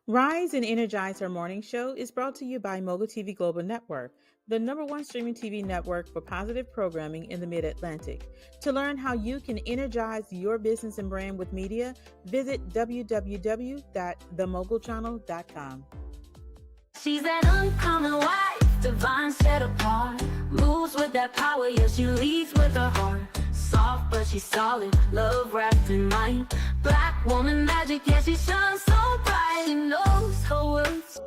Rise and Energize Her morning show is brought to you by Mogul TV Global Network, the #1 streaming TV network for positive programming in the Mid-Atlantic. To learn how you can energize your business and brand with media, visit www.themogulchannel.com. She's that uncommon wife, divine set apart. Moves with that power, yeah, she leads with her heart. Soft, but she's solid, love wrapped in light. Black woman magic, yeah, she shines so bright. She knows her words.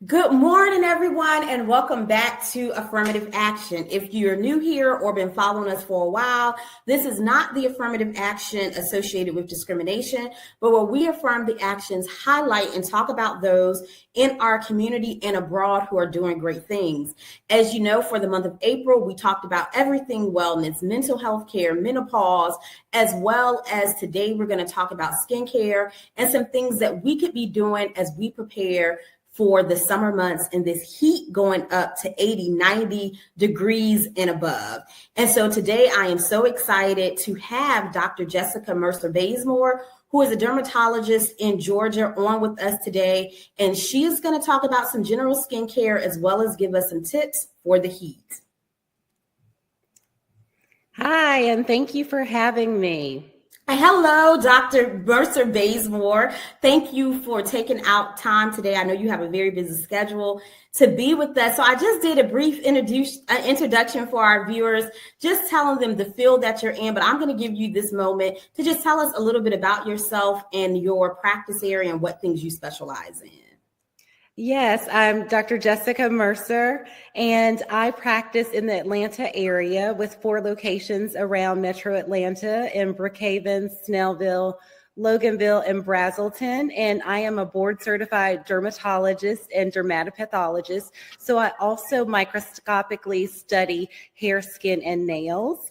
Good morning, everyone, and welcome back to Affirmative Action. If you're new here or been following us for a while, this is not the affirmative action associated with discrimination, but where we affirm the actions, highlight and talk about those in our community and abroad who are doing great things. As you know, for the month of April, we talked about everything wellness, mental health care, menopause, as well as today we're going to talk about skincare and some things that we could be doing as we prepare for the summer months and this heat going up to 80, 90 degrees and above. And so today I am so excited to have Dr. Jessica Mercer-Bazemore, who is a dermatologist in Georgia, on with us today. And she is going to talk about some general skincare as well as give us some tips for the heat. Hi, and thank you for having me. Hello, Dr. Mercer-Bazemore. Thank you for taking out time today. I know you have a very busy schedule to be with us. So I just did a brief introduction for our viewers, just telling them the field that you're in. But I'm going to give you this moment to just tell us a little bit about yourself and your practice area and what things you specialize in. Yes, I'm Dr. Jessica Mercer, and I practice in the Atlanta area with 4 locations around Metro Atlanta in Brookhaven, Snellville, Loganville, and Brazelton. And I am a board-certified dermatologist and dermatopathologist, so I also microscopically study hair, skin, and nails.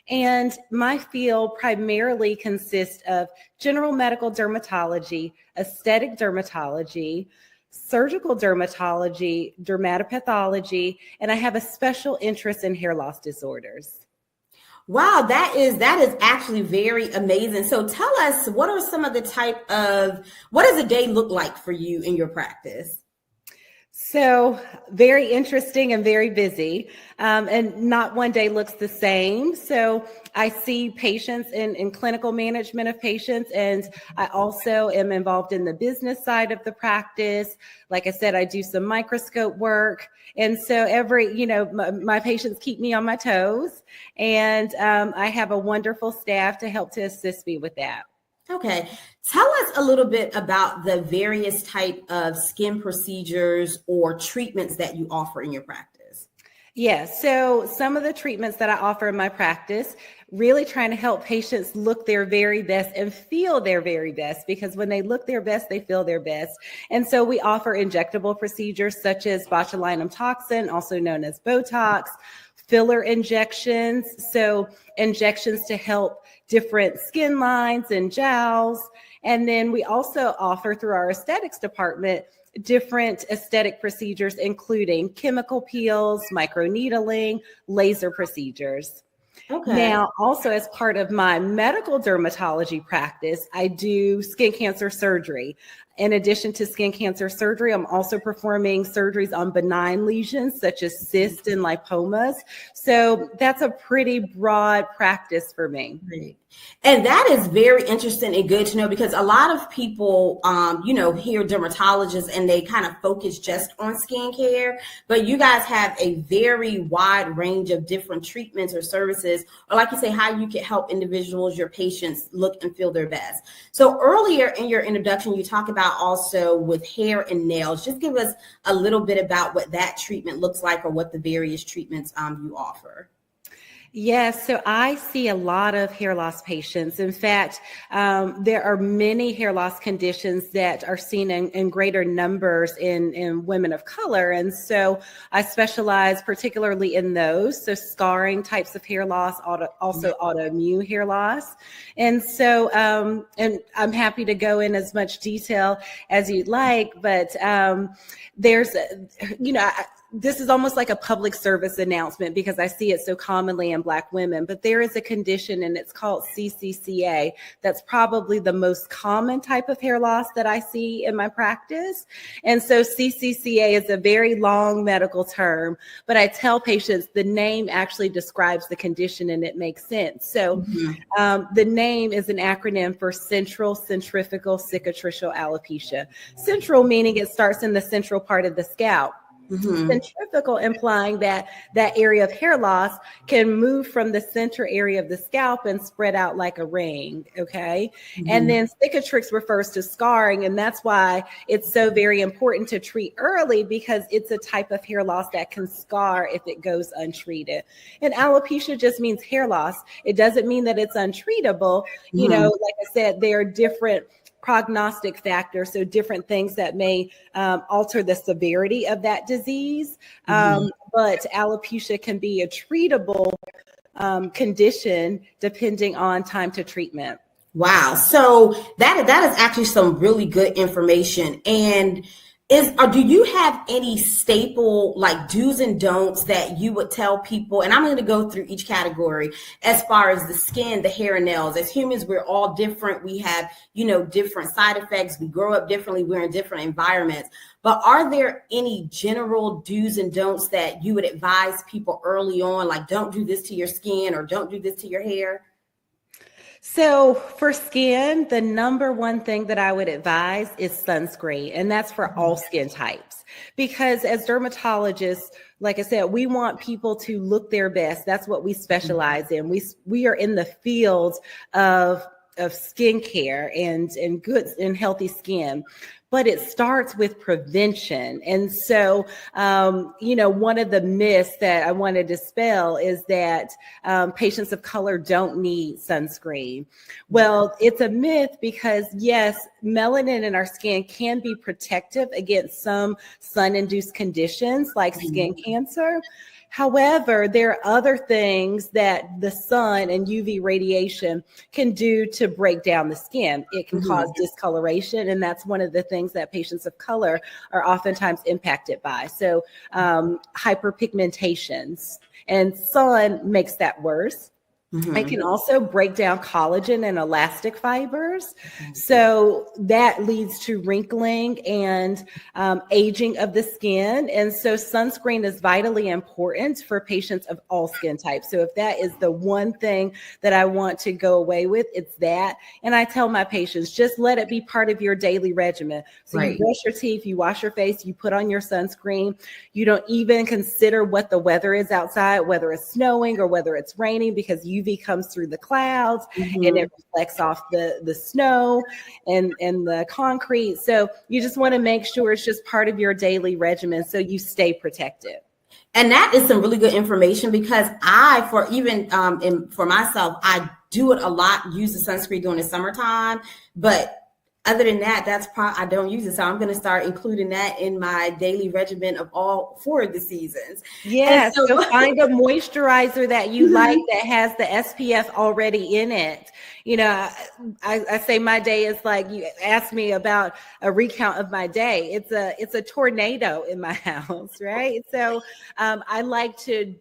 And my field primarily consists of general medical dermatology, aesthetic dermatology, surgical dermatology, dermatopathology, and I have a special interest in hair loss disorders. Wow, that is actually very amazing. So tell us, what are some of the what does a day look like for you in your practice? So very interesting and very busy, and not one day looks the same. So I see patients in clinical management of patients, and I also am involved in the business side of the practice. Like I said, I do some microscope work. And so my patients keep me on my toes, and I have a wonderful staff to help to assist me with that. Okay. Tell us a little bit about the various type of skin procedures or treatments that you offer in your practice. Yeah, so some of the treatments that I offer in my practice, really trying to help patients look their very best and feel their very best, because when they look their best, they feel their best. And so we offer injectable procedures such as botulinum toxin, also known as Botox, filler injections, so injections to help different skin lines and jowls. And then we also offer through our aesthetics department different aesthetic procedures, including chemical peels, microneedling, laser procedures. Okay. Now, also as part of my medical dermatology practice, I do skin cancer surgery. In addition to skin cancer surgery, I'm also performing surgeries on benign lesions such as cysts and lipomas. So that's a pretty broad practice for me. Great. And that is very interesting and good to know, because a lot of people, hear dermatologists and they kind of focus just on skincare, but you guys have a very wide range of different treatments or services, or like you say, how you can help individuals, your patients, look and feel their best. So earlier in your introduction, you talk about about also with hair and nails. Just give us a little bit about what that treatment looks like or what the various treatments you offer. Yes, so I see a lot of hair loss patients. In fact, there are many hair loss conditions that are seen in greater numbers in women of color. And so I specialize particularly in those. So scarring types of hair loss, also autoimmune hair loss. And so, and I'm happy to go in as much detail as you'd like, but there's, this is almost like a public service announcement because I see it so commonly in Black women, but there is a condition and it's called CCCA. That's probably the most common type of hair loss that I see in my practice. And so CCCA is a very long medical term, but I tell patients the name actually describes the condition and it makes sense. So the name is an acronym for central centrifugal cicatricial alopecia. Central meaning it starts in the central part of the scalp. Centrifugal implying that that area of hair loss can move from the center area of the scalp and spread out like a ring. Okay. And then cicatrix refers to scarring. And that's why it's so very important to treat early because it's a type of hair loss that can scar if it goes untreated. And alopecia just means hair loss. It doesn't mean that it's untreatable. You know, like I said, there are different prognostic factors, so different things that may alter the severity of that disease. But alopecia can be a treatable condition depending on time to treatment. Wow. So that is actually some really good information. And do you have any staple like do's and don'ts that you would tell people? And I'm going to go through each category as far as the skin, the hair, and nails. As humans, we're all different. We have, different side effects. We grow up differently. We're in different environments. But are there any general do's and don'ts that you would advise people early on? Like, don't do this to your skin or don't do this to your hair? So for skin, the number one thing that I would advise is sunscreen, and that's for all skin types. Because as dermatologists, like I said, we want people to look their best. That's what we specialize in. We are in the field of skincare and good and healthy skin. But it starts with prevention. And so, one of the myths that I want to dispel is that patients of color don't need sunscreen. Well, it's a myth because, yes, melanin in our skin can be protective against some sun-induced conditions like skin cancer. However, there are other things that the sun and UV radiation can do to break down the skin. It can cause discoloration, and that's one of the things that patients of color are oftentimes impacted by. So hyperpigmentations, and sun makes that worse. It can also break down collagen and elastic fibers. So that leads to wrinkling and aging of the skin. And so sunscreen is vitally important for patients of all skin types. So if that is the one thing that I want to go away with, it's that. And I tell my patients, just let it be part of your daily regimen. So you brush your teeth, you wash your face, you put on your sunscreen. You don't even consider what the weather is outside, whether it's snowing or whether it's raining, because UV comes through the clouds and it reflects off the snow and the concrete. So you just want to make sure it's just part of your daily regimen so you stay protected. And that is some really good information because for myself, I do it a lot, use the sunscreen during the summertime, but other than that, I don't use it. So I'm going to start including that in my daily regimen of all 4 of the seasons. Yes. So find a moisturizer that you like that has the SPF already in it. I say my day is like, you asked me about a recount of my day. It's a tornado in my house, right? So I like to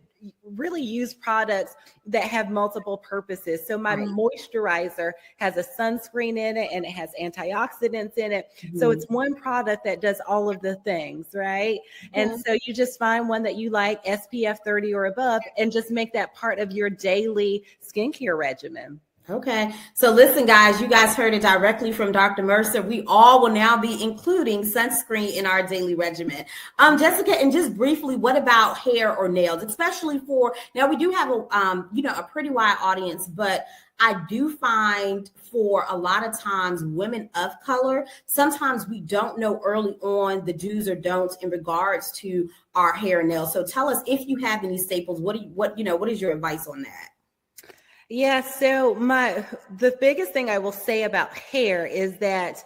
really use products that have multiple purposes. So my moisturizer has a sunscreen in it and it has antioxidants in it. So it's one product that does all of the things, right? And so you just find one that you like, SPF 30 or above, and just make that part of your daily skincare regimen. Okay. So listen, guys, you guys heard it directly from Dr. Mercer. We all will now be including sunscreen in our daily regimen. Jessica, and just briefly, what about hair or nails, especially for, now we do have a pretty wide audience, but I do find for a lot of times women of color, sometimes we don't know early on the do's or don'ts in regards to our hair and nails. So tell us, if you have any staples, what is your advice on that? Yeah, so the biggest thing I will say about hair is that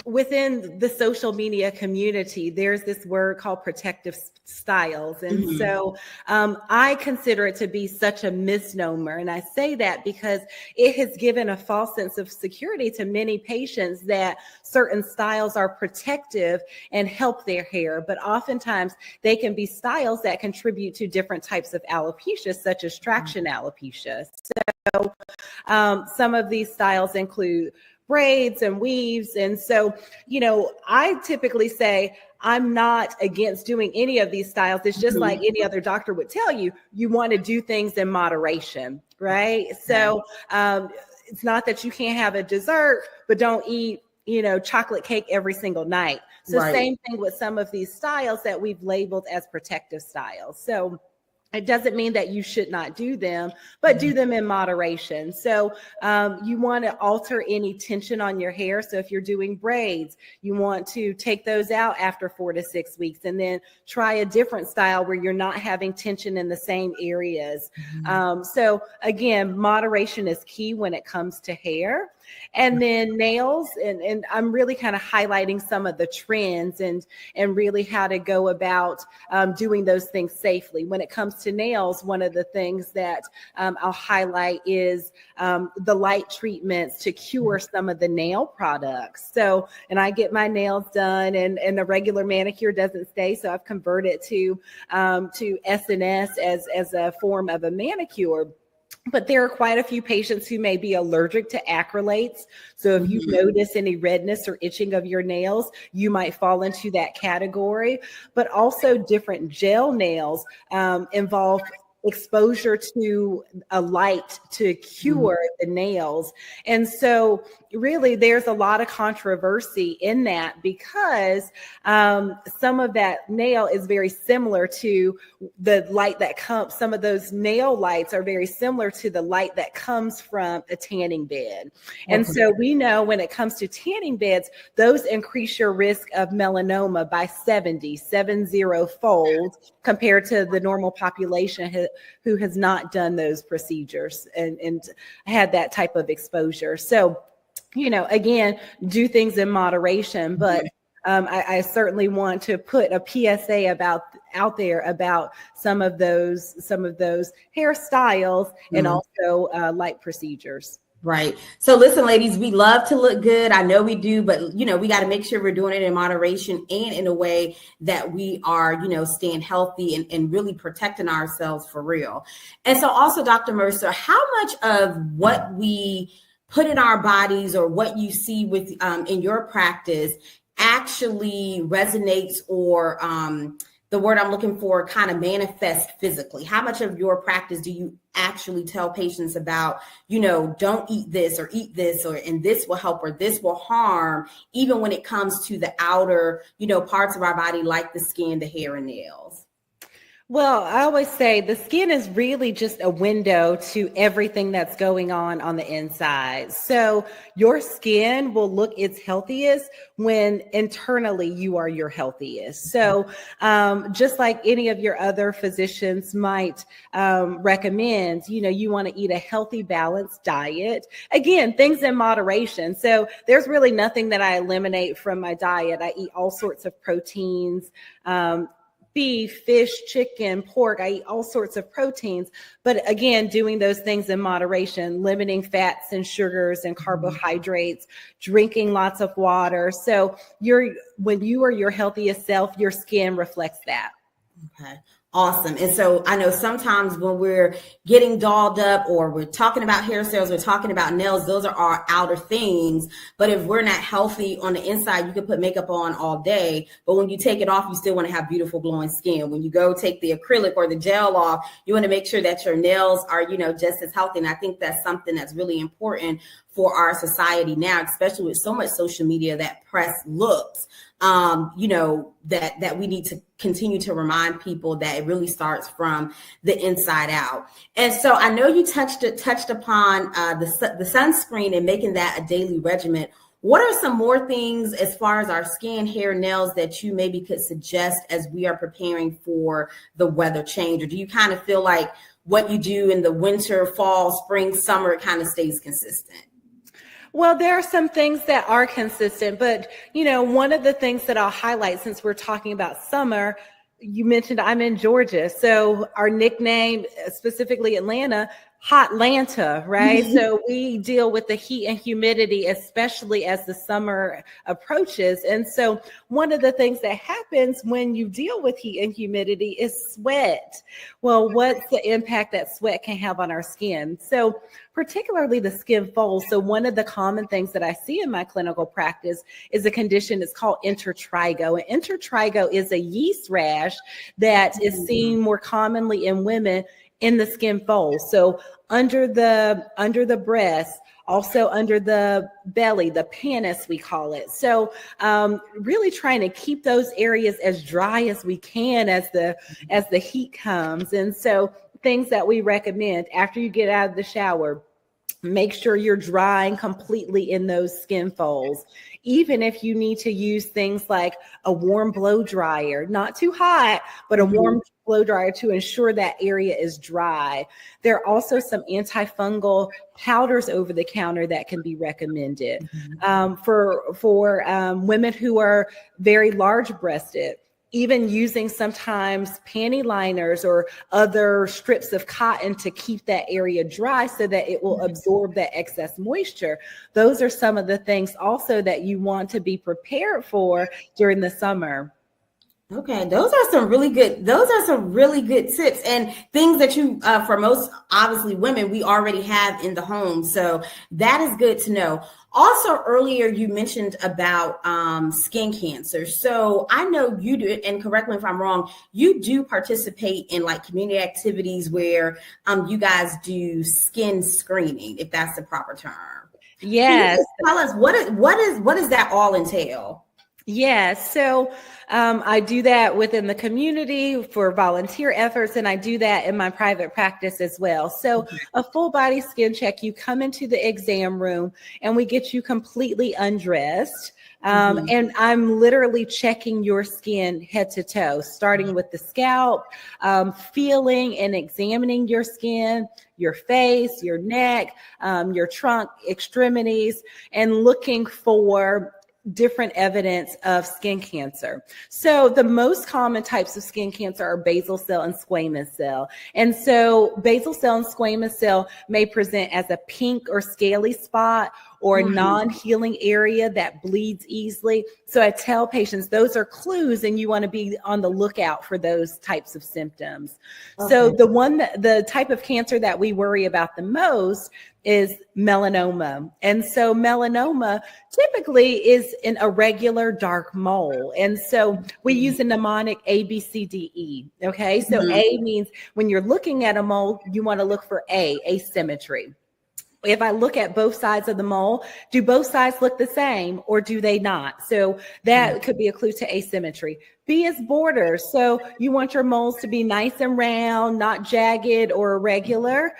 within the social media community, there's this word called protective styles. And so I consider it to be such a misnomer. And I say that because it has given a false sense of security to many patients that certain styles are protective and help their hair. But oftentimes they can be styles that contribute to different types of alopecia, such as traction alopecia. So some of these styles include braids and weaves. And so, I typically say I'm not against doing any of these styles. It's just like any other doctor would tell you, you want to do things in moderation, right? So it's not that you can't have a dessert, but don't eat, chocolate cake every single night. So Same thing with some of these styles that we've labeled as protective styles. So it doesn't mean that you should not do them, but do them in moderation. So you want to alter any tension on your hair. So if you're doing braids, you want to take those out after 4 to 6 weeks and then try a different style where you're not having tension in the same areas. So again, moderation is key when it comes to hair. And then nails, and I'm really kind of highlighting some of the trends and really how to go about doing those things safely. When it comes to nails, one of the things that I'll highlight is the light treatments to cure some of the nail products. So, and I get my nails done, and the regular manicure doesn't stay, so I've converted to SNS as a form of a manicure. But there are quite a few patients who may be allergic to acrylates. So if you notice any redness or itching of your nails, you might fall into that category. But also different gel nails involve exposure to a light to cure the nails. And so really there's a lot of controversy in that because some of that nail is very similar to the light that comes, some of those nail lights are very similar to the light that comes from a tanning bed. And so we know when it comes to tanning beds, those increase your risk of melanoma by 70 fold compared to the normal population who has not done those procedures and had that type of exposure. So, again, do things in moderation, but I certainly want to put a PSA out there about some of those hairstyles and also light procedures. Right. So listen, ladies, we love to look good. I know we do, but we got to make sure we're doing it in moderation and in a way that we are, staying healthy and really protecting ourselves for real. And so also, Dr. Mercer, how much of what we put in our bodies or what you see with in your practice actually resonates or the word I'm looking for kind of manifest physically? How much of your practice do you actually tell patients about, don't eat this or eat this, and this will help or this will harm, even when it comes to the outer, parts of our body like the skin, the hair, and nails? Well, I always say the skin is really just a window to everything that's going on the inside. So your skin will look its healthiest when internally you are your healthiest. So just like any of your other physicians might recommend, you want to eat a healthy, balanced diet. Again, things in moderation. So there's really nothing that I eliminate from my diet. I eat all sorts of proteins, beef, fish, chicken, pork. I eat all sorts of proteins, but again, doing those things in moderation, limiting fats and sugars and carbohydrates, drinking lots of water. So when you are your healthiest self, your skin reflects that. Okay. Awesome. And so I know sometimes when we're getting dolled up or we're talking about hair cells, we're talking about nails, those are our outer things. But if we're not healthy on the inside, you can put makeup on all day. But when you take it off, you still want to have beautiful glowing skin. When you go take the acrylic or the gel off, you want to make sure that your nails are, just as healthy. And I think that's something that's really important for our society now, especially with so much social media that press looks. That we need to continue to remind people that it really starts from the inside out. And so I know you touched upon the sunscreen and making that a daily regimen. What are some more things as far as our skin, hair, nails that you maybe could suggest as we are preparing for the weather change? Or do you kind of feel like what you do in the winter, fall, spring, summer, it kind of stays consistent? Well, there are some things that are consistent, but, one of the things that I'll highlight since we're talking about summer, you mentioned I'm in Georgia. So our nickname, specifically Atlanta, Hot Lanta, right? So we deal with the heat and humidity, especially as the summer approaches. And so one of the things that happens when you deal with heat and humidity is sweat. Well, what's the impact that sweat can have on our skin? So particularly the skin folds. So one of the common things that I see in my clinical practice is a condition that's called intertrigo. And intertrigo is a yeast rash that is seen more commonly in women in the skin folds. So under the breast, also under the belly, the pannus, we call it. So really trying to keep those areas as dry as we can as the heat comes. And so things that we recommend after you get out of the shower, make sure you're drying completely in those skin folds. Even if you need to use things like a warm blow dryer, not too hot, but a warm blow dryer to ensure that area is dry. There are also some antifungal powders over the counter that can be recommended for women who are very large breasted. Even using sometimes panty liners or other strips of cotton to keep that area dry so that it will absorb that excess moisture. Those are some of the things also that you want to be prepared for during the summer. Okay, those are some really good tips and things that you, for most obviously women, we already have in the home. So that is good to know. Also, earlier you mentioned about skin cancer. So I know you do, and correct me if I'm wrong, you do participate in like community activities where you guys do skin screening, if that's the proper term. Yes. Tell us what does that all entail? Yes. So I do that within the community for volunteer efforts, and I do that in my private practice as well. So a full body skin check, you come into the exam room and we get you completely undressed. And I'm literally checking your skin head to toe, starting with the scalp, feeling and examining your skin, your face, your neck, your trunk, extremities, and looking for different evidence of skin cancer. So the most common types of skin cancer are basal cell and squamous cell. And so basal cell and squamous cell may present as a pink or scaly spot or a non-healing area that bleeds easily. So I tell patients those are clues and you want to be on the lookout for those types of symptoms. Okay. So the type of cancer that we worry about the most is melanoma. And so melanoma typically is an irregular dark mole. And so we use a mnemonic A, B, C, D, E. Okay. So A means when you're looking at a mole, you want to look for asymmetry. If I look at both sides of the mole, do both sides look the same or do they not? So that could be a clue to asymmetry. B is borders. So you want your moles to be nice and round, not jagged or irregular.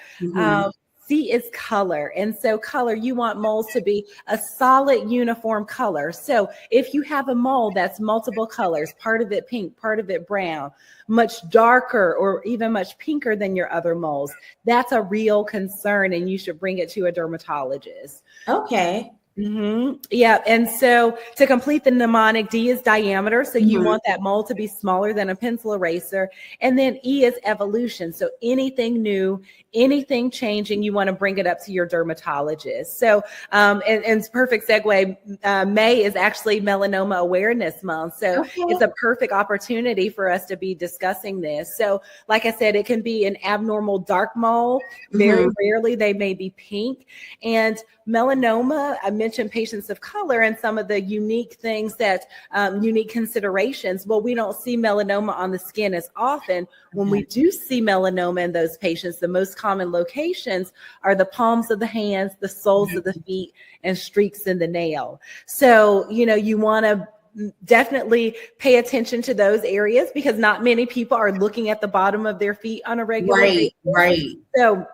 C is color. And so color, you want moles to be a solid uniform color. So if you have a mole that's multiple colors, part of it pink, part of it brown, much darker or even much pinker than your other moles, that's a real concern and you should bring it to a dermatologist. Okay. Yeah. And so to complete the mnemonic, D is diameter. So you want that mold to be smaller than a pencil eraser. And then E is evolution. So anything new, anything changing, you want to bring it up to your dermatologist. So, and it's perfect segue. May is actually Melanoma Awareness Month. So it's a perfect opportunity for us to be discussing this. So like I said, it can be an abnormal dark mole. Very rarely they may be pink. And melanoma, I mentioned patients of color and some of the unique things that, unique considerations. Well, we don't see melanoma on the skin as often. When we do see melanoma in those patients, the most common locations are the palms of the hands, the soles of the feet, and streaks in the nail. So, you want to definitely pay attention to those areas because not many people are looking at the bottom of their feet on a regular basis. Right. So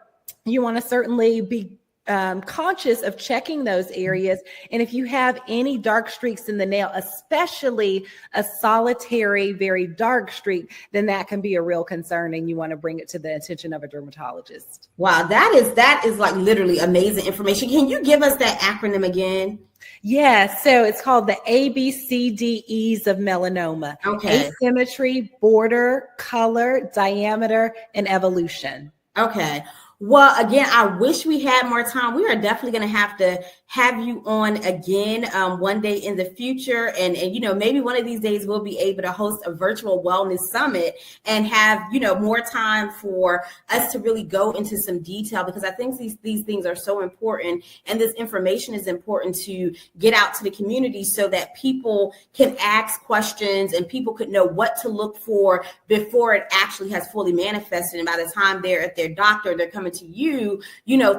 you want to certainly be conscious of checking those areas. And if you have any dark streaks in the nail, especially a solitary, very dark streak, then that can be a real concern and you want to bring it to the attention of a dermatologist. Wow, that is like literally amazing information. Can you give us that acronym again? Yeah, so it's called the ABCDEs of melanoma. Okay. Asymmetry, border, color, diameter, and evolution. Okay. Well, again, I wish we had more time. We are definitely going to have you on again one day in the future. And maybe one of these days we'll be able to host a virtual wellness summit and have, more time for us to really go into some detail, because I think these things are so important. And this information is important to get out to the community so that people can ask questions and people could know what to look for before it actually has fully manifested. And by the time they're at their doctor, they're coming to you,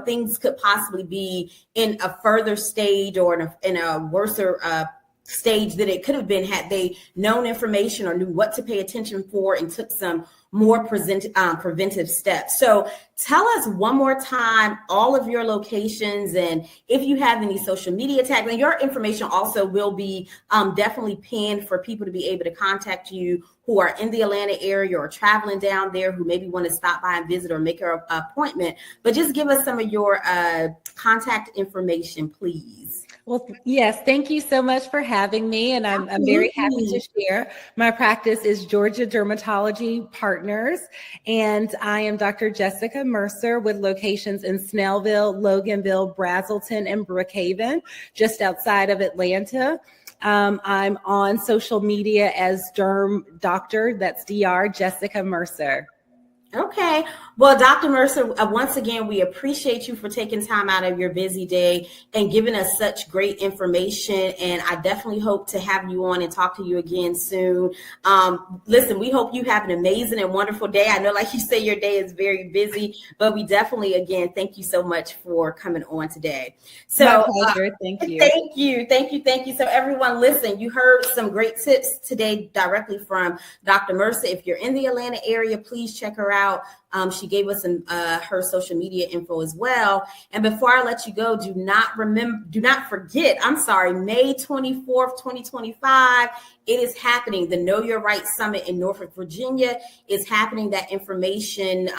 things could possibly be in a further stage or in a worse stage than it could have been had they known information or knew what to pay attention for and took some more preventive steps. So tell us one more time all of your locations, and if you have any social media tags, and your information also will be definitely pinned for people to be able to contact you who are in the Atlanta area or traveling down there who maybe want to stop by and visit or make an appointment. But just give us some of your contact information, please. Well, yes, thank you so much for having me. And I'm very happy to share. My practice is Georgia Dermatology Partners, and I am Dr. Jessica Mercer with locations in Snellville, Loganville, Brazelton, and Brookhaven, just outside of Atlanta. I'm on social media as Derm Doctor, that's Dr. Jessica Mercer. Okay. Well, Dr. Mercer, once again, we appreciate you for taking time out of your busy day and giving us such great information. And I definitely hope to have you on and talk to you again soon. Listen, we hope you have an amazing and wonderful day. I know, like you say, your day is very busy, but we definitely, again, thank you so much for coming on today. So my pleasure. Thank you. Thank you. So everyone, listen, you heard some great tips today directly from Dr. Mercer. If you're in the Atlanta area, please check her out. She gave us her social media info as well. And before I let you go, do not forget, May 24th, 2025, it is happening. The Know Your Right Summit in Norfolk, Virginia is happening. That information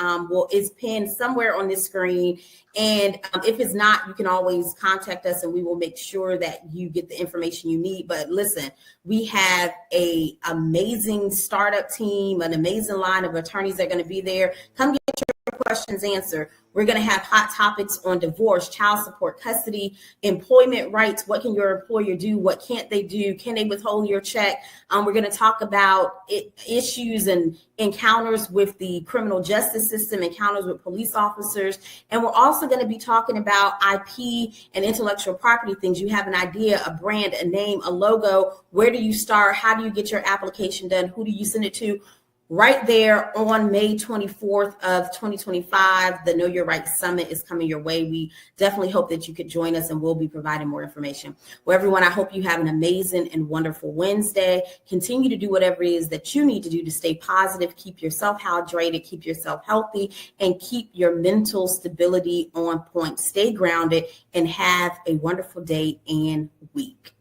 is pinned somewhere on this screen. And if it's not, you can always contact us and we will make sure that you get the information you need. But listen, we have an amazing startup team, an amazing line of attorneys that are going to be there. Come get your questions answered. We're going to have hot topics on divorce, child support, custody, employment rights. What can your employer do? What can't they do? Can they withhold your check? We're going to talk about issues and encounters with the criminal justice system, encounters with police officers. And we're also going to be talking about IP and intellectual property things. You have an idea, a brand, a name, a logo. Where do you start? How do you get your application done? Who do you send it to? Right there on May 24th of 2025, the Know Your Right Summit is coming your way. We definitely hope that you could join us and we'll be providing more information. Well, everyone, I hope you have an amazing and wonderful Wednesday. Continue to do whatever it is that you need to do to stay positive, keep yourself hydrated, keep yourself healthy, and keep your mental stability on point. Stay grounded and have a wonderful day and week.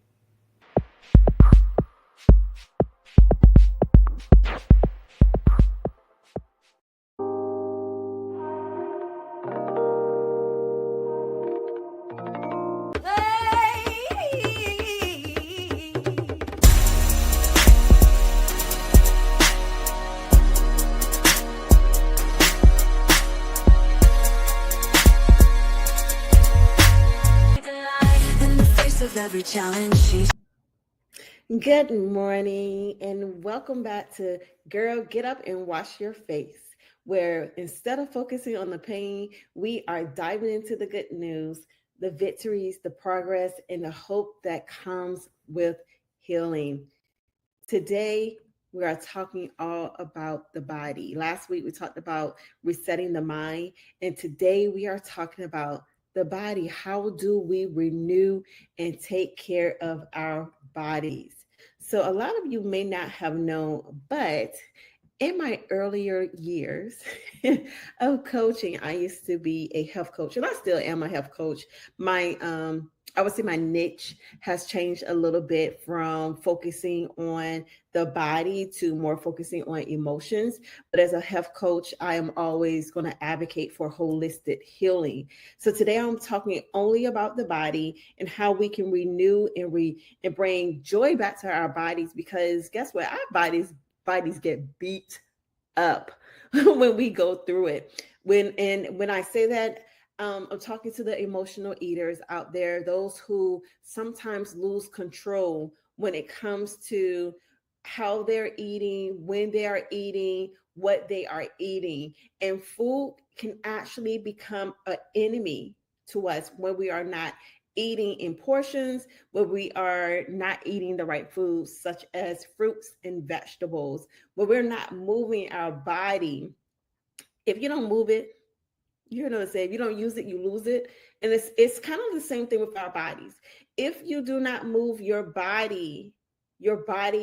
every challenge. She's Good morning and welcome back to Girl Get Up and Wash Your Face, where instead of focusing on the pain, we are diving into the good news, the victories, the progress, and the hope that comes with healing. Today, we are talking all about the body. Last week, we talked about resetting the mind, and today we are talking about the body. How do we renew and take care of our bodies? So a lot of you may not have known, but in my earlier years of coaching, I used to be a health coach, and I still am a health coach. I would say my niche has changed a little bit from focusing on the body to more focusing on emotions. But as a health coach, I am always going to advocate for holistic healing. So today I'm talking only about the body and how we can renew and bring joy back to our bodies, because guess what? Our bodies get beat up when we go through it. When I say that, I'm talking to the emotional eaters out there, those who sometimes lose control when it comes to how they're eating, when they are eating, what they are eating. And food can actually become an enemy to us when we are not eating in portions, when we are not eating the right foods, such as fruits and vegetables, when we're not moving our body. If you don't move it, you know what I'm saying? If you don't use it, you lose it. And it's kind of the same thing with our bodies. If you do not move your body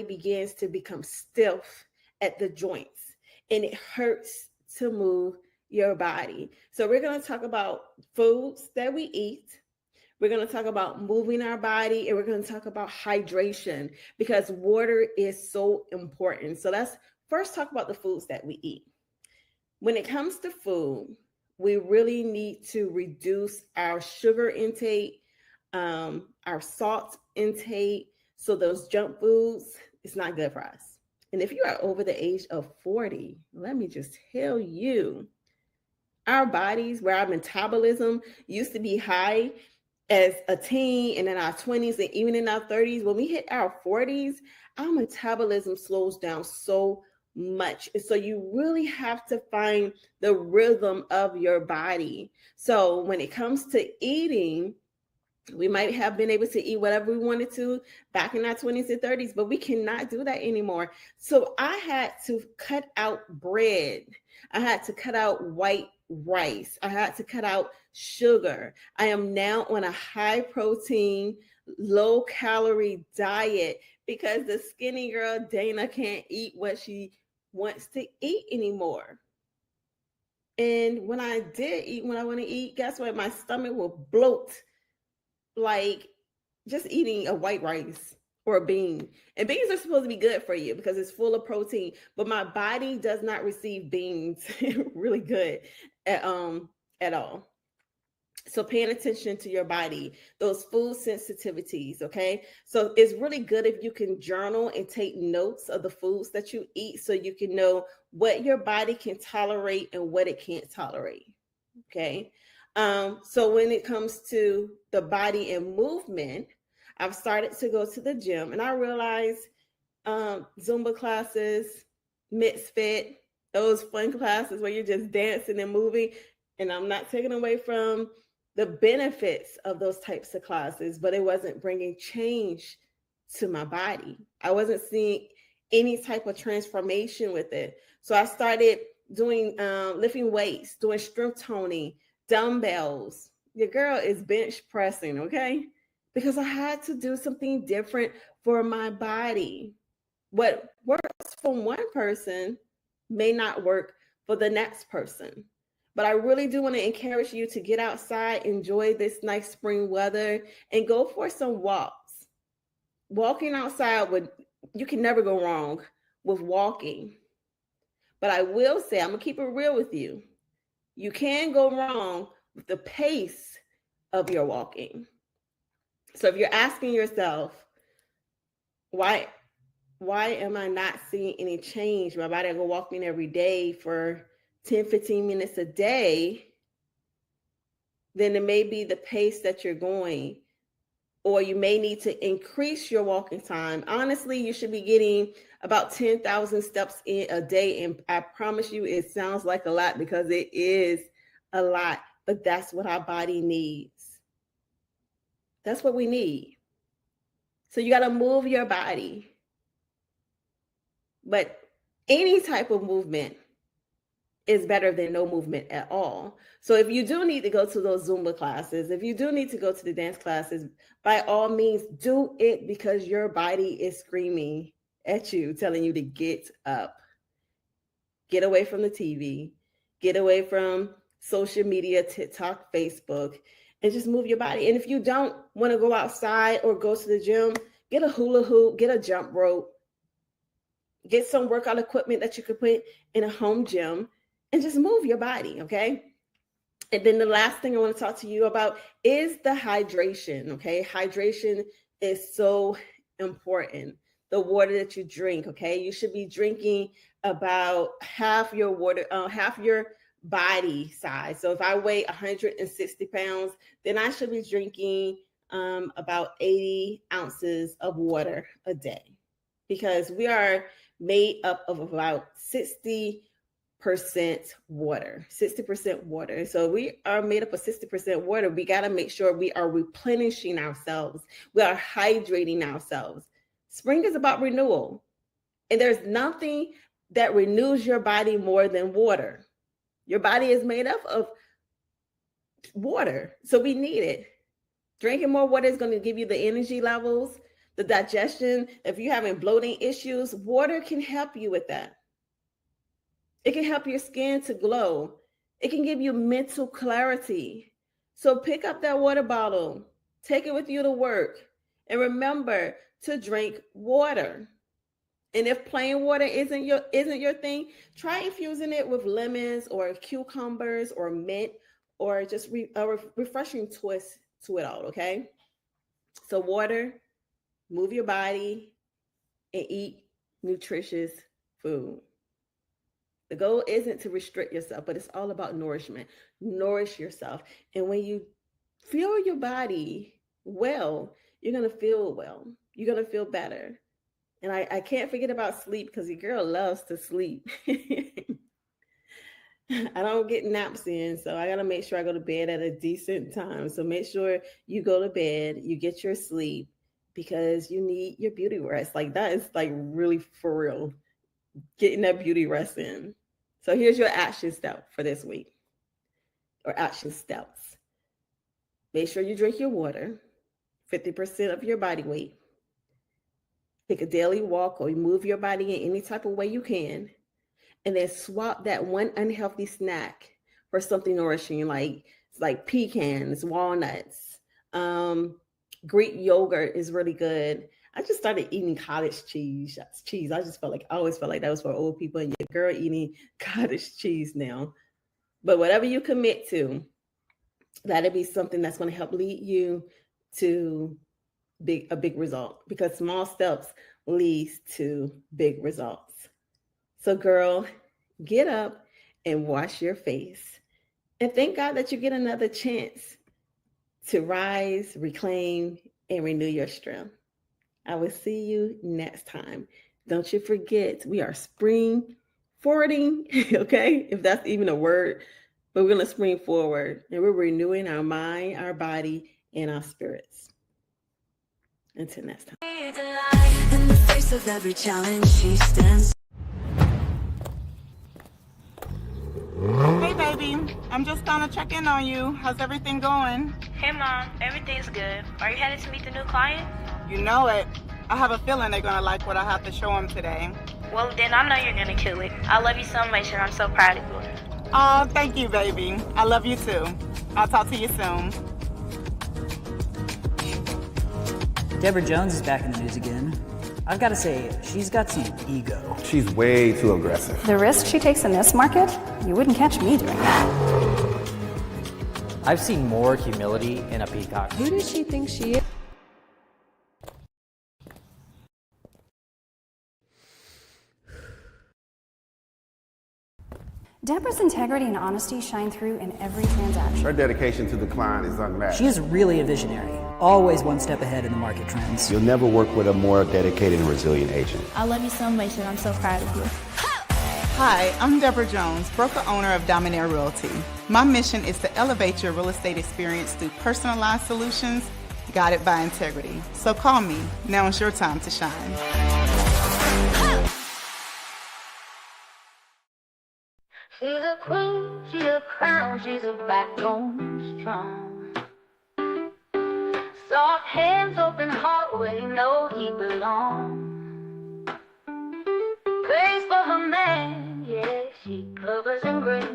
begins to become stiff at the joints, and it hurts to move your body. So we're going to talk about foods that we eat. We're going to talk about moving our body, and we're going to talk about hydration, because water is so important. So let's first talk about the foods that we eat. When it comes to food, we really need to reduce our sugar intake, our salt intake. So those junk foods, it's not good for us. And if you are over the age of 40, let me just tell you, our bodies, where our metabolism used to be high as a teen and in our 20s and even in our 30s, when we hit our 40s, our metabolism slows down so much. So you really have to find the rhythm of your body. So when it comes to eating, we might have been able to eat whatever we wanted to back in our 20s and 30s, but we cannot do that anymore. So I had to cut out bread. I had to cut out white rice. I had to cut out sugar. I am now on a high protein, low calorie diet because the skinny girl Dana can't eat what she wants to eat anymore. And when I did eat when I want to eat, guess what? My stomach will bloat like just eating a white rice or a bean. And beans are supposed to be good for you because it's full of protein, but my body does not receive beans really good at all. So paying attention to your body, those food sensitivities, okay? So it's really good if you can journal and take notes of the foods that you eat so you can know what your body can tolerate and what it can't tolerate, okay? So when it comes to the body and movement, I've started to go to the gym, and I realize Zumba classes, Mixed Fit, those fun classes where you're just dancing and moving, and I'm not taking away from the benefits of those types of classes, but it wasn't bringing change to my body. I wasn't seeing any type of transformation with it. So I started doing lifting weights, doing strength toning, dumbbells. Your girl is bench pressing, okay? Because I had to do something different for my body. What works for one person may not work for the next person. But I really do want to encourage you to get outside, enjoy this nice spring weather, and go for some walks. Walking outside, you can never go wrong with walking. But I will say, I'm going to keep it real with you. You can go wrong with the pace of your walking. So if you're asking yourself, why am I not seeing any change? My body, I go walking every day for 10, 15 minutes a day, then it may be the pace that you're going. or you may need to increase your walking time. Honestly, you should be getting about 10,000 steps in a day. And I promise you, it sounds like a lot because it is a lot, but that's what our body needs. That's what we need. So you got to move your body. But any type of movement is better than no movement at all. So if you do need to go to those Zumba classes, if you do need to go to the dance classes, by all means, do it because your body is screaming at you, telling you to get up. Get away from the TV, get away from social media, TikTok, Facebook, and just move your body. And if you don't want to go outside or go to the gym, get a hula hoop, get a jump rope, get some workout equipment that you could put in a home gym and just move your body, okay? And then the last thing I want to talk to you about is the hydration, okay? Hydration is so important. The water that you drink, okay? You should be drinking about half your water, half your body size. So if I weigh 160 pounds, then I should be drinking about 80 ounces of water a day, because we are made up of about 60% water, 60% water. So we are made up of 60% water. We got to make sure we are replenishing ourselves. We are hydrating ourselves. Spring is about renewal. And there's nothing that renews your body more than water. Your body is made up of water. So we need it. Drinking more water is going to give you the energy levels, the digestion. If you're having bloating issues, water can help you with that. It can help your skin to glow. It can give you mental clarity. So pick up that water bottle, take it with you to work, and remember to drink water. And if plain water isn't your thing, try infusing it with lemons or cucumbers or mint, or just a refreshing twist to it all, okay? So water, move your body, and eat nutritious food. The goal isn't to restrict yourself, but it's all about nourishment. Nourish yourself. And when you feel your body well, you're going to feel well. You're going to feel better. And I can't forget about sleep, because your girl loves to sleep. I don't get naps in, so I got to make sure I go to bed at a decent time. So make sure you go to bed, you get your sleep, because you need your beauty rest. Like, that is like really for real, getting that beauty rest in. So here's your action step for this week, or action steps. Make sure you drink your water, 50% of your body weight. Take a daily walk or move your body in any type of way you can. And then swap that one unhealthy snack for something nourishing, like pecans, walnuts. Greek yogurt is really good. I just started eating cottage cheese. I just always felt like that was for old people, and your girl eating cottage cheese now. But whatever you commit to, that'll be something that's going to help lead you to a big result, because small steps leads to big results. So girl, get up and wash your face, and thank God that you get another chance to rise, reclaim, and renew your strength. I will see you next time. Don't you forget, we are spring forwarding, okay? If that's even a word, but we're going to spring forward, and we're renewing our mind, our body, and our spirits. Until next time. In the face of every challenge, she stands. Hey baby, I'm just gonna check in on you. How's everything going? Hey Mom, everything's good. Are you headed to meet the new client? You know it. I have a feeling they're gonna like what I have to show them today. Well, then I know you're gonna kill it. I love you so much, and I'm so proud of you. Oh, thank you, baby. I love you too. I'll talk to you soon. Deborah Jones is back in the news again. I've got to say, she's got some ego. She's way too aggressive. The risk she takes in this market, you wouldn't catch me doing that. I've seen more humility in a peacock. Who does she think she is? Deborah's integrity and honesty shine through in every transaction. Her dedication to the client is unmatched. She is really a visionary. always one step ahead in the market trends. You'll never work with a more dedicated and resilient agent. I love you so much, and I'm so proud of you. Hi, I'm Deborah Jones, broker owner of Dominaire Realty. My mission is to elevate your real estate experience through personalized solutions guided by integrity. So call me. Now is your time to shine. She's a queen, she's a crown, she's a backbone strong. Soft hands, open heart, where you know he belongs. Praise for her man, yeah, she covers and grace.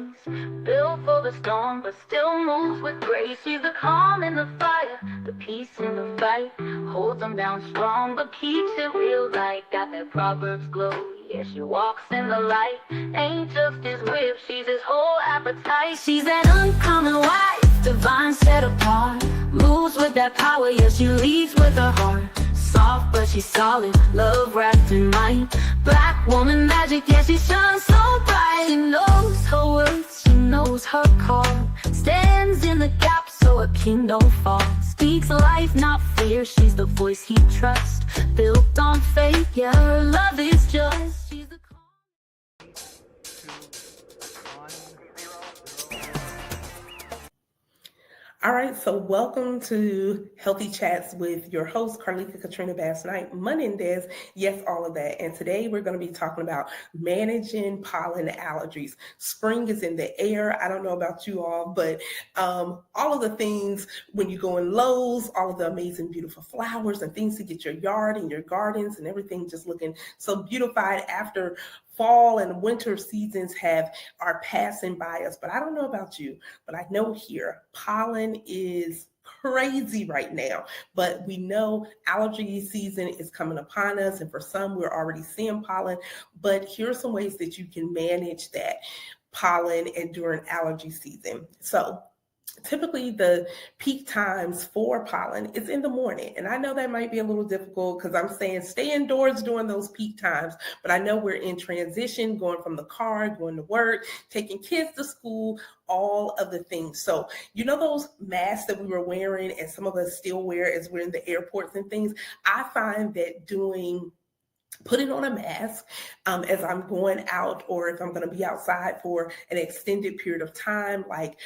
Built for the storm, but still moves with grace. She's the calm in the fire, the peace in the fight. Holds them down strong, but keeps it real like got that Proverbs glow. Yeah, she walks in the light, ain't just his whip, she's his whole appetite. She's that uncommon wife, divine set apart. Moves with that power, yeah, she leads with her heart. Soft, but she's solid, love wrapped in might. Black woman magic, yeah, she shines so bright. She knows her worth, she knows her call. Stands in the gap so a king don't fall. Speaks life, not fear, she's the voice he trusts. Built on faith, yeah, her love is just. She's the All right, so welcome to Healthy Chats with your host, Carleeka Basnight-Menendez. Yes, all of that. And today we're going to be talking about managing pollen allergies. Spring is in the air. I don't know about you all, but all of the things when you go in Lowe's, all of the amazing, beautiful flowers and things to get your yard and your gardens and everything just looking so beautified after fall and winter seasons are passing by us. But I don't know about you, but I know here pollen is crazy right now, but we know allergy season is coming upon us, and for some we're already seeing pollen. But here are some ways that you can manage that pollen and during allergy season. So typically the peak times for pollen is in the morning. And I know that might be a little difficult because I'm saying stay indoors during those peak times, but I know we're in transition, going from the car, going to work, taking kids to school, all of the things. So, you know, those masks that we were wearing and some of us still wear as we're in the airports and things, I find that putting on a mask as I'm going out, or if I'm going to be outside for an extended period of time, like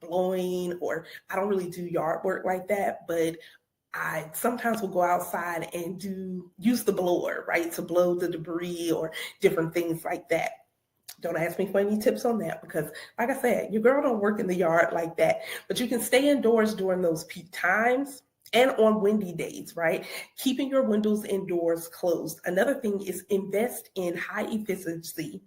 blowing, or I don't really do yard work like that, but I sometimes will go outside and use the blower, right, to blow the debris or different things like that. Don't ask me for any tips on that because, like I said, your girl don't work in the yard like that, but you can stay indoors during those peak times. And on windy days, right? Keeping your windows indoors closed. Another thing is invest in high efficiency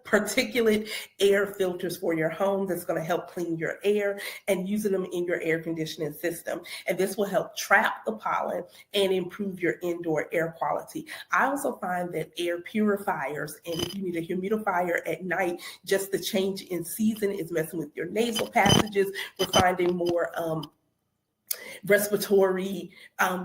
particulate air filters for your home that's going to help clean your air, and using them in your air conditioning system. And this will help trap the pollen and improve your indoor air quality. I also find that air purifiers, and if you need a humidifier at night, just the change in season is messing with your nasal passages. We're finding more respiratory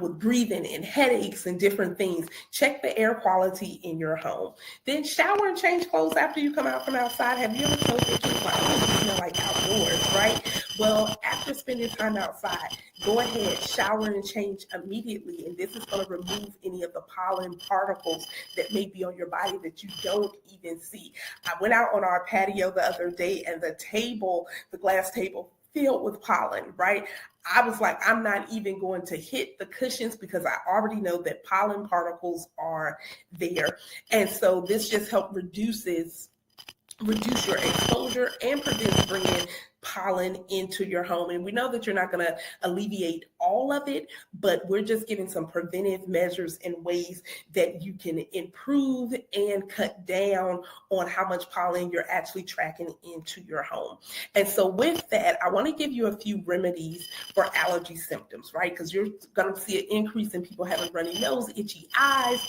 with breathing and headaches and different things. Check the air quality in your home. Then shower and change clothes after you come out from outside. Have you ever told your kids, like, oh, you smell like outdoors, right? Well, after spending time outside, go ahead, shower and change immediately. And this is going to remove any of the pollen particles that may be on your body that you don't even see. I went out on our patio the other day, and the glass table filled with pollen, right? I was like, I'm not even going to hit the cushions because I already know that pollen particles are there. And so this just helps reduce your exposure and prevents bringing pollen into your home. And we know that you're not going to alleviate all of it, but we're just giving some preventive measures and ways that you can improve and cut down on how much pollen you're actually tracking into your home. And so with that, I want to give you a few remedies for allergy symptoms, right? Because you're going to see an increase in people having runny nose, itchy eyes,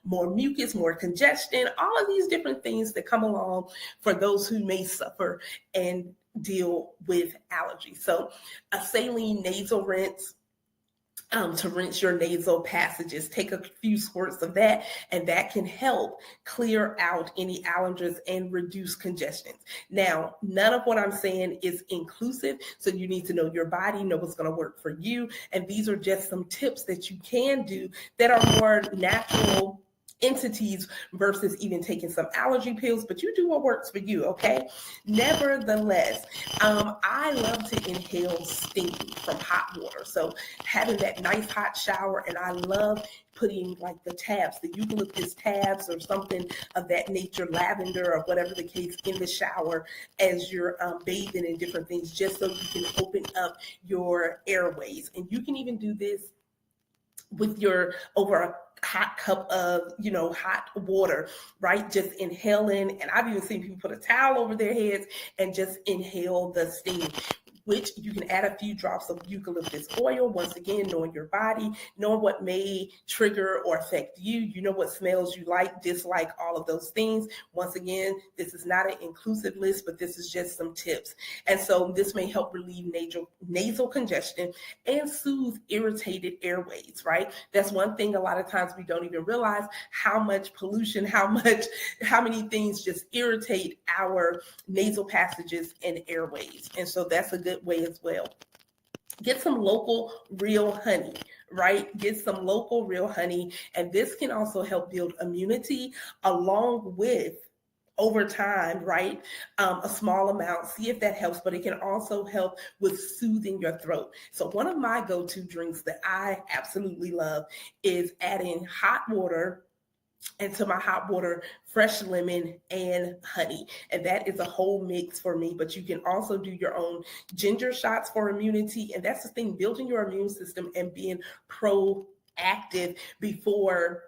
more mucus, more congestion, all of these different things that come along for those who may suffer and deal with allergies. So a saline nasal rinse to rinse your nasal passages. Take a few squirts of that, and that can help clear out any allergens and reduce congestion. Now, none of what I'm saying is inclusive, so you need to know your body, know what's going to work for you, and these are just some tips that you can do that are more natural entities versus even taking some allergy pills, but you do what works for you, okay? Nevertheless, I love to inhale steam from hot water. So having that nice hot shower, and I love putting like the tabs, the eucalyptus tabs or something of that nature, lavender or whatever the case, in the shower as you're bathing and different things, just so you can open up your airways. And you can even do this with your over a hot cup of, hot water, right? Just inhaling. And I've even seen people put a towel over their heads and just inhale the steam, which you can add a few drops of eucalyptus oil. Once again, knowing your body, knowing what may trigger or affect you. You know what smells you like, dislike, all of those things. Once again, this is not an inclusive list, but this is just some tips. And so this may help relieve nasal congestion and soothe irritated airways, right? That's one thing a lot of times we don't even realize how much pollution, how many things just irritate our nasal passages and airways. And so that's a good way as well. Get some local real honey, right? Get some local real honey, and this can also help build immunity along with, over time, right? A small amount, see if that helps, but it can also help with soothing your throat. So one of my go-to drinks that I absolutely love is adding hot water, and to my hot water, fresh lemon and honey. And that is a whole mix for me, but you can also do your own ginger shots for immunity. And that's the thing, building your immune system and being proactive before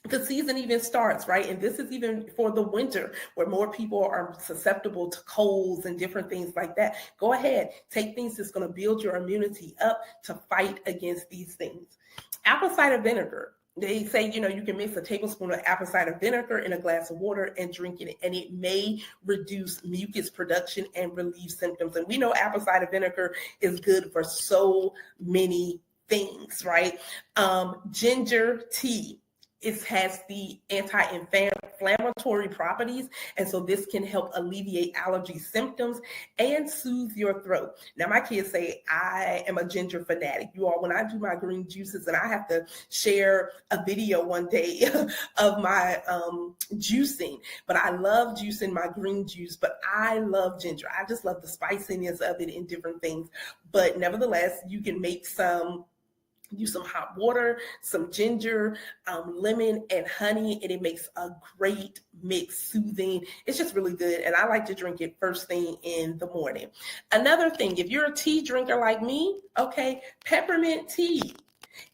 the season even starts, right? And this is even for the winter where more people are susceptible to colds and different things like that. Go ahead, take things that's going to build your immunity up to fight against these things. Apple cider vinegar. They say, you can mix a tablespoon of apple cider vinegar in a glass of water and drink it, and it may reduce mucus production and relieve symptoms. And we know apple cider vinegar is good for so many things, right? Ginger tea. It has the anti-inflammatory properties, and so this can help alleviate allergy symptoms and soothe your throat. Now, my kids say I am a ginger fanatic. You all, when I do my green juices, and I have to share a video one day of my juicing, but I love juicing my green juice, but I love ginger. I just love the spiciness of it and different things. But nevertheless, you can make use some hot water, some ginger, lemon, and honey, and it makes a great mix, soothing. It's just really good, and I like to drink it first thing in the morning. Another thing, if you're a tea drinker like me, okay, peppermint tea.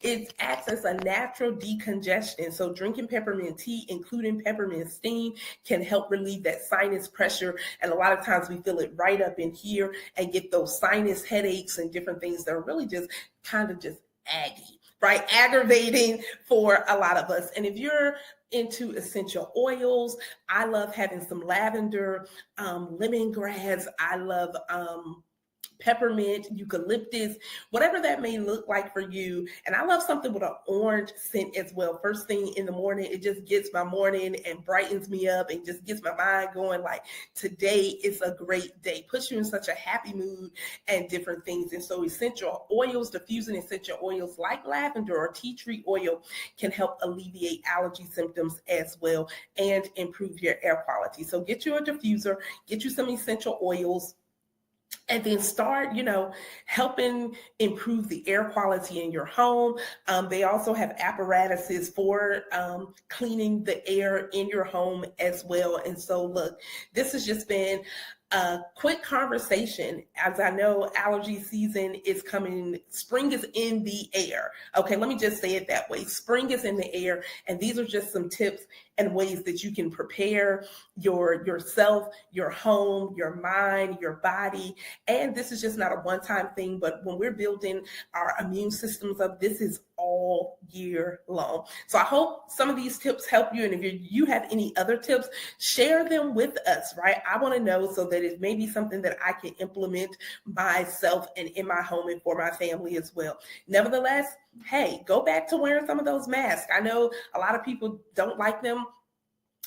It acts as a natural decongestant. So drinking peppermint tea, including peppermint steam, can help relieve that sinus pressure. And a lot of times we feel it right up in here and get those sinus headaches and different things that are really just kind of just aggravating for a lot of us. And if you're into essential oils, I love having some lavender, lemongrass. I love peppermint, eucalyptus, whatever that may look like for you. And I love something with an orange scent as well. First thing in the morning, it just gets my morning and brightens me up and just gets my mind going like today is a great day. Puts you in such a happy mood and different things. And so essential oils, diffusing essential oils like lavender or tea tree oil can help alleviate allergy symptoms as well and improve your air quality. So get you a diffuser, get you some essential oils, and then start, helping improve the air quality in your home. They also have apparatuses for cleaning the air in your home as well. And so, look, this has just been a quick conversation. As I know, allergy season is coming. Spring is in the air. Okay, let me just say it that way. Spring is in the air, and these are just some tips and ways that you can prepare yourself, your home, your mind, your body. And this is just not a one-time thing, but when we're building our immune systems up, this is all year long. So I hope some of these tips help you. And if you have any other tips, share them with us, right? I want to know so that it may be something that I can implement myself and in my home and for my family as well. Nevertheless, hey, go back to wearing some of those masks. I know a lot of people don't like them,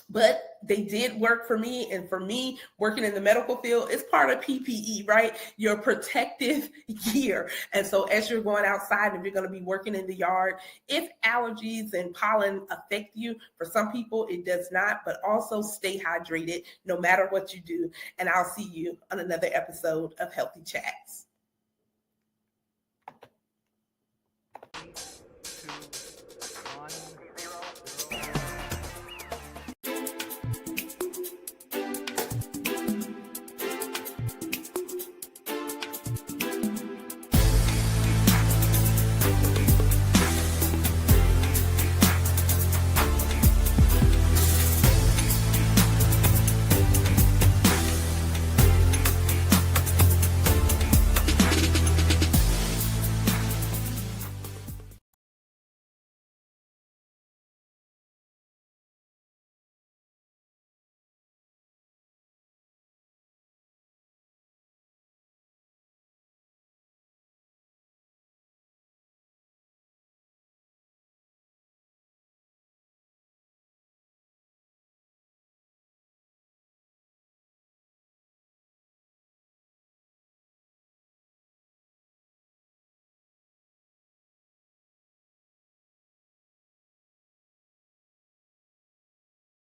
but they did work for me. And for me, working in the medical field, it's part of PPE, right? Your protective gear. And so as you're going outside, if you're going to be working in the yard, if allergies and pollen affect you, for some people it does not, but also stay hydrated no matter what you do. And I'll see you on another episode of Healthy Chats. 3, 2, 1.